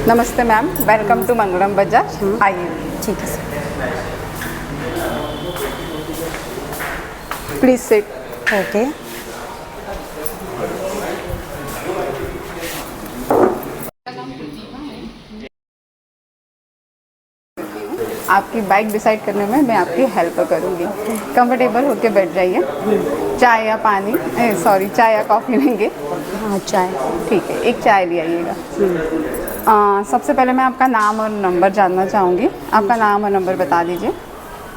नमस्ते ma'am, welcome to मंगलम बजाज। आइए। ठीक है सर। Please sit. ओके। आपकी बाइक डिसाइड करने में मैं आपकी हेल्प करूँगी। कंफर्टेबल होके बैठ जाइए। चाय या पानी, सॉरी, चाय या कॉफ़ी लेंगे? हाँ, चाय। ठीक है, एक चाय ले आइएगा। सबसे पहले मैं आपका नाम और नंबर जानना चाहूँगी। आपका नाम और नंबर बता दीजिए।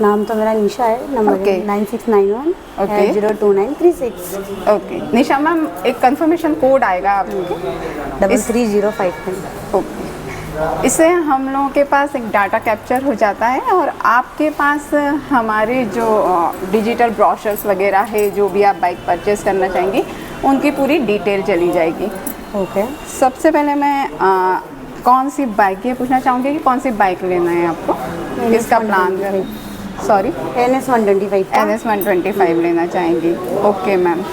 नाम तो मेरा निशा है, नंबर Okay. 9691 Okay. 02936 ओके निशा मैम, एक कंफर्मेशन कोड आएगा आपको 33059। ओके, इससे हम लोगों के पास एक डाटा कैप्चर हो जाता है और आपके पास हमारे जो डिजिटल ब्रोशर्स वगैरह है, जो भी आप बाइक परचेज़ करना चाहेंगी, उनकी पूरी डिटेल चली जाएगी। ओके। सबसे पहले मैं कौन सी बाइक, ये पूछना चाहूँगी कि कौन सी बाइक लेना है आपको, किसका प्लान है? सॉरी, NS 125 का। NS 125 लेना चाहेंगी। ओके मैम,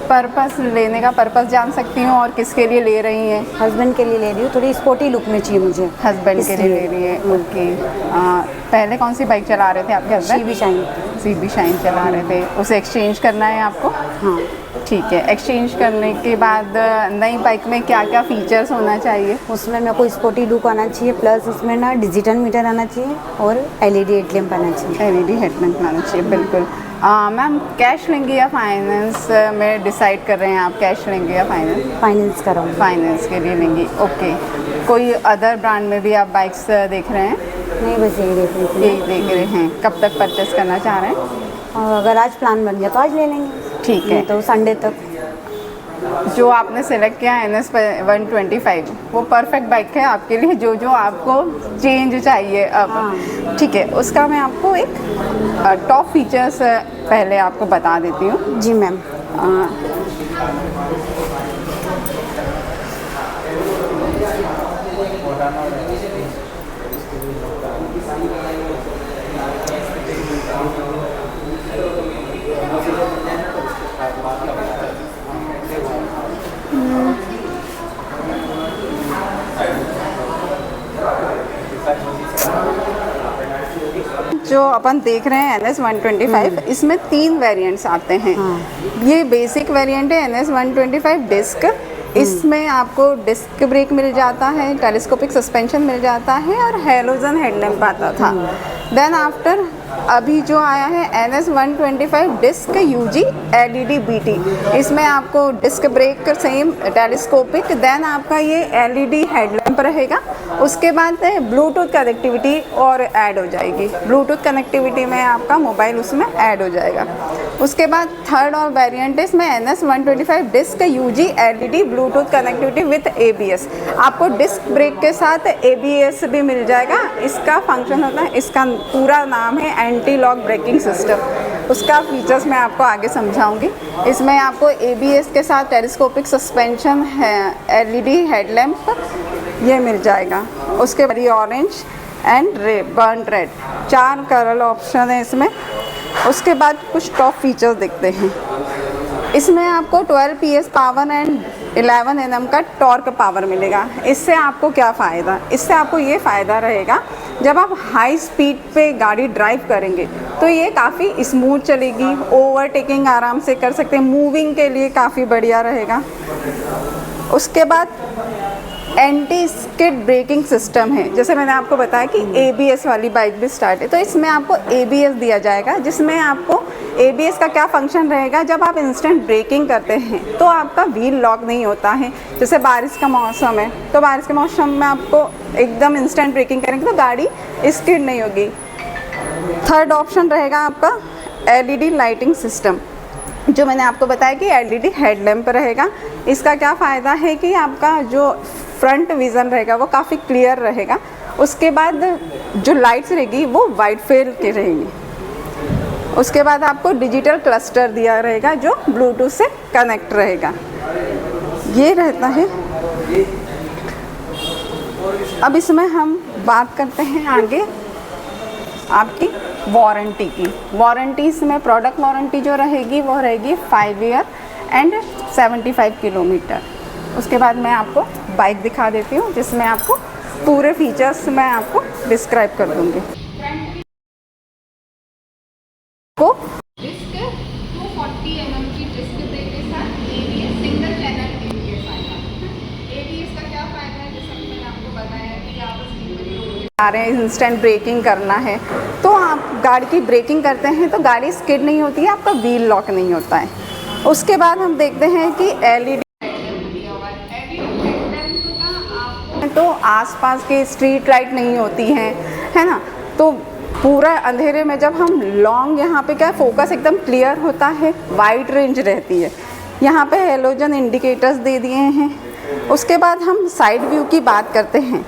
पर्पस, लेने का पर्पस जान सकती हूँ और किसके लिए ले रही हैं? हस्बैंड के लिए ले रही हूँ, थोड़ी स्पोर्टी लुक में चाहिए मुझे। हस्बैंड के लिए ले रही है। ओके। पहले कौन सी बाइक चला रहे थे आपके husband? CB shine. CB shine चला रहे थे, उसे एक्सचेंज करना है आपको? हाँ। ठीक है, एक्सचेंज करने के बाद नई बाइक में क्या क्या फीचर्स होना चाहिए? उसमें मेरे को स्पोर्टी लुक आना चाहिए, प्लस उसमें ना डिजिटल मीटर आना चाहिए और LED हेडलैम्प आना चाहिए। LED हेडलैम्प आना चाहिए, बिल्कुल। मैम, कैश लेंगे या फाइनेंस में डिसाइड कर रहे हैं आप? कैश लेंगे या फाइनेंस? फाइनेंस कराऊंगी। फाइनेंस के लिए लेंगी। ओके, कोई अदर ब्रांड में भी आप बाइक्स देख रहे हैं? नहीं, बस यही देख रही थी। यही देख रहे हैं। कब तक परचेस करना चाह रहे हैं? और अगर आज प्लान बन गया तो आज ले लेंगे। ठीक है। तो संडे तक। जो आपने सेलेक्ट किया NS 125, वो परफेक्ट बाइक है आपके लिए, जो जो आपको चेंज चाहिए अब। ठीक है, उसका मैं आपको एक टॉप फीचर्स पहले आपको बता देती हूँ। जी मैम। जो अपन देख रहे हैं NS 125, इसमें 3 वेरिएंट्स आते हैं। ये बेसिक वेरिएंट है NS 125 डिस्क। इसमें आपको डिस्क ब्रेक मिल जाता है, टेलीस्कोपिक सस्पेंशन मिल जाता है और हैलोजन हेडलैम्प आता था। देन आफ्टर अभी जो आया है NS 125 disc UG LED BT, इसमें आपको disc brake same telescopic, then आपका ये LED हेडलैम्प रहेगा। उसके बाद ब्लूटूथ कनेक्टिविटी और ऐड हो जाएगी। ब्लूटूथ कनेक्टिविटी में आपका मोबाइल उसमें ऐड हो जाएगा। उसके बाद थर्ड और वेरिएंट है इसमें NS 125 disc UG LED Bluetooth connectivity with ABS। आपको डिस्क ब्रेक के साथ ABS भी मिल जाएगा। इसका फंक्शन होता है, इसका पूरा नाम है एंटी लॉक ब्रेकिंग सिस्टम। उसका फीचर्स मैं आपको आगे समझाऊंगी। इसमें आपको ABS के साथ टेलीस्कोपिक सस्पेंशन है, LED हेडलैम्प ये मिल जाएगा। उसके बाद orange and burn red, 4 colour option है इसमें। उसके बाद कुछ टॉप फीचर्स देखते हैं। इसमें आपको 12 PS पावर एंड 11 Nm का टॉर्क पावर मिलेगा। इससे आपको क्या फ़ायदा? इससे आपको ये फ़ायदा रहेगा, जब आप हाई स्पीड पे गाड़ी ड्राइव करेंगे तो ये काफ़ी स्मूथ चलेगी, ओवरटेकिंग आराम से कर सकते हैं, मूविंग के लिए काफ़ी बढ़िया रहेगा। उसके बाद एंटी स्किड ब्रेकिंग सिस्टम है। जैसे मैंने आपको बताया कि ABS वाली बाइक भी स्टार्ट है, तो इसमें आपको ABS दिया जाएगा, जिसमें आपको ABS का क्या फंक्शन रहेगा, जब आप इंस्टेंट ब्रेकिंग करते हैं तो आपका व्हील लॉक नहीं होता है। जैसे बारिश का मौसम है, तो बारिश के मौसम में आपको एकदम इंस्टेंट ब्रेकिंग करेंगे तो गाड़ी स्किड नहीं होगी। थर्ड ऑप्शन रहेगा आपका LED लाइटिंग सिस्टम, जो मैंने आपको बताया कि LED हेडलैम्प रहेगा। इसका क्या फ़ायदा है कि आपका जो फ्रंट विज़न रहेगा वो काफ़ी क्लियर रहेगा। उसके बाद जो लाइट्स रहेगी वो वाइट फेल की रहेंगी। उसके बाद आपको डिजिटल क्लस्टर दिया रहेगा जो ब्लूटूथ से कनेक्ट रहेगा। ये रहता है। अब इसमें हम बात करते हैं आगे आपकी वारंटी की। वारंटी इसमें प्रोडक्ट वारंटी जो रहेगी वो रहेगी 5 ईयर एंड 75 किलोमीटर। उसके बाद मैं आपको बाइक दिखा देती हूँ जिसमें आपको पूरे फीचर्स मैं आपको डिस्क्राइब कर दूँगी। को डिस्क 240 mm की डिस्क ब्रेक के साथ ABS सिंगल चैनल ABS आएगा। ABS का क्या फ़ायदा है, जैसा कि मैंने आपको बताया कि आप स्लीपर रोड पे आ रहे हैं, इंस्टेंट ब्रेकिंग करना है, तो आप गाड़ी की ब्रेकिंग करते हैं तो गाड़ी स्किड नहीं होती है, आपका व्हील लॉक नहीं होता है। उसके बाद हम देखते हैं कि LED तो आसपास के स्ट्रीट लाइट नहीं होती हैं, है ना, तो पूरा अंधेरे में जब हम लॉन्ग यहाँ पे क्या फोकस एकदम क्लियर होता है, वाइड रेंज रहती है। यहाँ पे हेलोजन इंडिकेटर्स दे दिए हैं। उसके बाद हम साइड व्यू की बात करते हैं।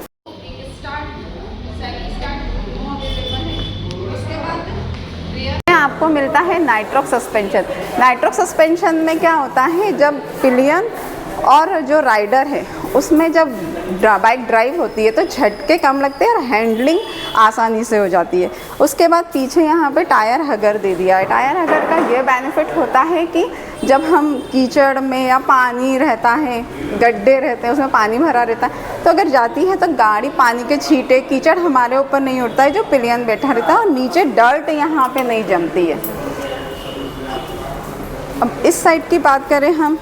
आपको मिलता है नाइट्रॉक्स सस्पेंशन। नाइट्रॉक्स सस्पेंशन में क्या होता है, जब पिलियन और जो राइडर है उसमें जब बाइक ड्राइव होती है तो झटके कम लगते हैं और हैंडलिंग आसानी से हो जाती है। उसके बाद पीछे यहाँ पे टायर हगर दे दिया है। टायर हगर का ये बेनिफिट होता है कि जब हम कीचड़ में या पानी रहता है, गड्ढे रहते हैं, उसमें पानी भरा रहता है, तो अगर जाती है तो गाड़ी पानी के छींटे कीचड़ हमारे ऊपर नहीं उड़ता है, जो पिलियन बैठा रहता है, और नीचे डर्ट यहाँ पे नहीं जमती है। अब इस साइड की बात करें हम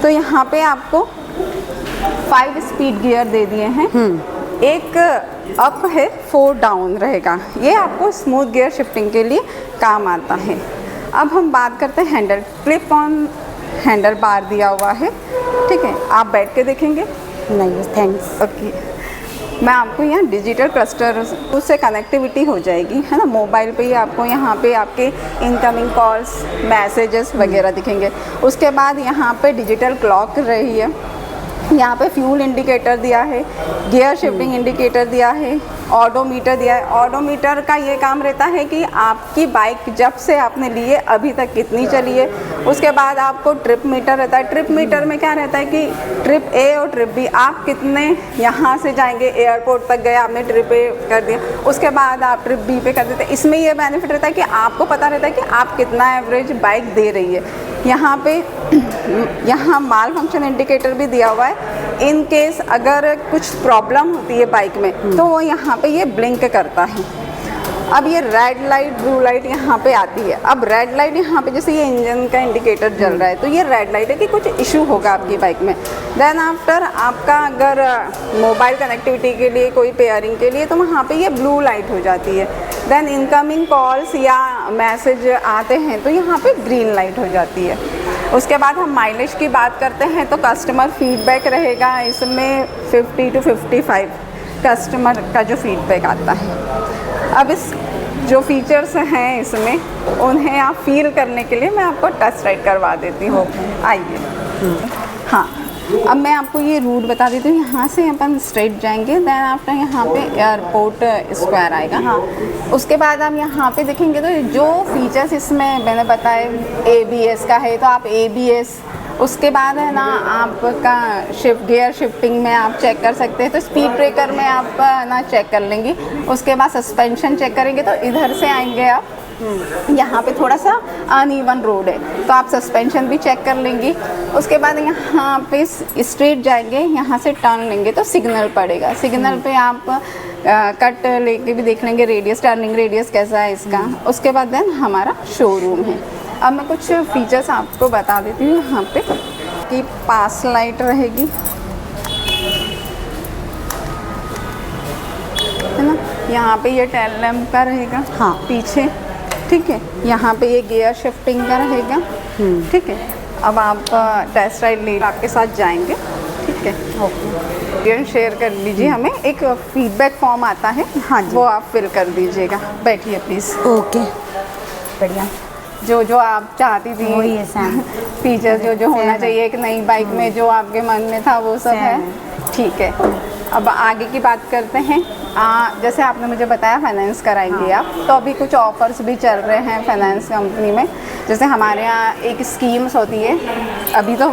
तो यहाँ पे आपको 5 स्पीड गियर दे दिए हैं। एक अप है, 4 डाउन रहेगा। ये आपको स्मूथ गियर शिफ्टिंग के लिए काम आता है। अब हम बात करते हैं handle. Clip on handle bar दिया हुआ है, ठीक है। आप बैठ के देखेंगे? नहीं, थैंक्स। ओके, मैं आपको यहाँ डिजिटल क्लस्टर उससे कनेक्टिविटी हो जाएगी, है ना। मोबाइल पे ही आपको यहाँ पे आपके इनकमिंग कॉल्स, मैसेजेस वगैरह दिखेंगे। उसके बाद यहाँ पे डिजिटल क्लॉक रही है। यहाँ पे फ्यूल इंडिकेटर दिया है, गियर शिफ्टिंग इंडिकेटर दिया है, ऑडोमीटर दिया है। ऑडोमीटर का ये काम रहता है कि आपकी बाइक जब से आपने ली है अभी तक कितनी चली है। उसके बाद आपको ट्रिप मीटर रहता है। ट्रिप मीटर में क्या रहता है कि ट्रिप ए और ट्रिप बी, आप कितने यहाँ से जाएंगे, एयरपोर्ट तक गए, आपने ट्रिप ए कर दिया, उसके बाद आप ट्रिप बी पे कर देते हैं। इसमें ये बेनिफिट रहता है कि आपको पता रहता है कि आप कितना एवरेज बाइक दे रही है। यहाँ पे यहाँ माल फंक्शन इंडिकेटर भी दिया हुआ है। इन केस अगर कुछ प्रॉब्लम होती है बाइक में तो वो यहाँ पे ये ब्लिंक करता है। अब ये रेड लाइट, ब्लू लाइट यहाँ पे आती है। अब रेड लाइट यहाँ पे जैसे ये इंजन का इंडिकेटर जल रहा है तो ये रेड लाइट है कि कुछ इशू होगा आपकी बाइक में। देन आफ्टर आपका अगर मोबाइल कनेक्टिविटी के लिए, कोई पेयरिंग के लिए, तो वहाँ पे ये ब्लू लाइट हो जाती है। देन इनकमिंग कॉल्स या मैसेज आते हैं तो यहाँ पे ग्रीन लाइट हो जाती है। उसके बाद हम माइलेज की बात करते हैं तो कस्टमर फीडबैक रहेगा इसमें 50 to 55 कस्टमर का जो फीडबैक आता है। अब इस जो फीचर्स हैं इसमें उन्हें आप फील करने के लिए मैं आपको टेस्ट राइड करवा देती हूँ। आइए। हाँ, अब मैं आपको ये रूट बता देती हूँ। यहाँ से अपन स्ट्रेट जाएंगे, देन आफ्टर यहाँ पे एयरपोर्ट स्क्वायर आएगा। हाँ, उसके बाद हम यहाँ पे देखेंगे तो जो फीचर्स इसमें मैंने बताया, ABS का है तो आप ABS, उसके बाद है ना आपका गियर शिफ्टिंग में आप चेक कर सकते हैं, तो स्पीड ब्रेकर में आप ना चेक कर लेंगे। उसके बाद सस्पेंशन चेक करेंगे तो इधर से आएंगे आप, यहाँ पे थोड़ा सा अनइवन रोड है तो आप सस्पेंशन भी चेक कर लेंगी। उसके बाद यहाँ पे स्ट्रेट जाएंगे, यहाँ से टर्न लेंगे तो सिग्नल पड़ेगा। सिग्नल पे आप कट लेके भी देख लेंगे रेडियस, टर्निंग रेडियस कैसा है इसका। उसके बाद देन हमारा शोरूम है। अब मैं कुछ फीचर्स आपको बता देती हूँ। यहाँ पे कि पास लाइट रहेगी, है ना। यहाँ पे ये टेल लैम्प का रहेगा, हाँ, पीछे, ठीक है। यहाँ पे ये गियर शिफ्टिंग का रहेगा, ठीक है। अब आप टेस्ट राइड ले आपके साथ जाएंगे, ठीक है। ओके, शेयर कर लीजिए। हमें एक फीडबैक फॉर्म आता है, हाँ जी, वो आप फिल कर दीजिएगा। बैठिए प्लीज़। ओके, बढ़िया। जो आप चाहती थी वही है सैम। फीचर जो होना चाहिए एक नई बाइक में, जो आपके मन में था वो सब है, ठीक है। अब आगे की बात करते हैं। जैसे आपने मुझे बताया फाइनेंस कराएंगे आप, तो अभी कुछ ऑफर्स भी चल रहे हैं फाइनेंस कंपनी में। जैसे हमारे यहाँ एक स्कीम्स होती है, अभी तो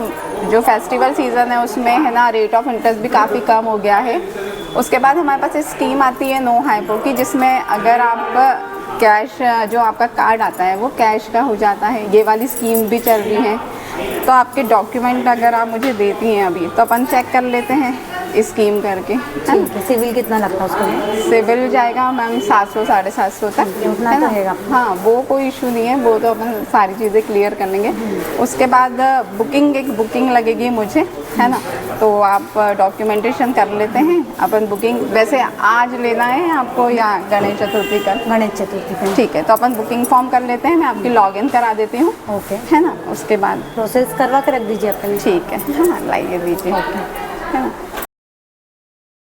जो फेस्टिवल सीज़न है उसमें है ना रेट ऑफ इंटरेस्ट भी काफ़ी कम हो गया है। उसके बाद हमारे पास एक स्कीम आती है नो हाइपो की, जिसमें अगर आप कैश, जो आपका कार्ड आता है वो कैश का हो जाता है। ये वाली स्कीम भी चल रही है। तो आपके डॉक्यूमेंट अगर आप मुझे देती हैं अभी तो अपन चेक कर लेते हैं स्कीम करके, है ना। ठीक है, सिविल कितना लगता है उसके लिए? सिविल जाएगा मैम 700 750 तक, उतना है तो ना। रहेगा। हाँ वो कोई इशू नहीं है, वो तो अपन सारी चीज़ें क्लियर कर लेंगे। उसके बाद एक बुकिंग लगेगी मुझे, है ना। तो आप डॉक्यूमेंटेशन कर लेते हैं अपन। बुकिंग वैसे आज लेना है आपको या गणेश चतुर्थी का? गणेश चतुर्थी पे। ठीक है, तो अपन बुकिंग फॉर्म कर लेते हैं, मैं आपकी लॉगिन करा देती हूँ, ओके, है ना। उसके बाद प्रोसेस करवा के रख दीजिए अपने। ठीक है, हाँ लाइए दीजिए, है ना।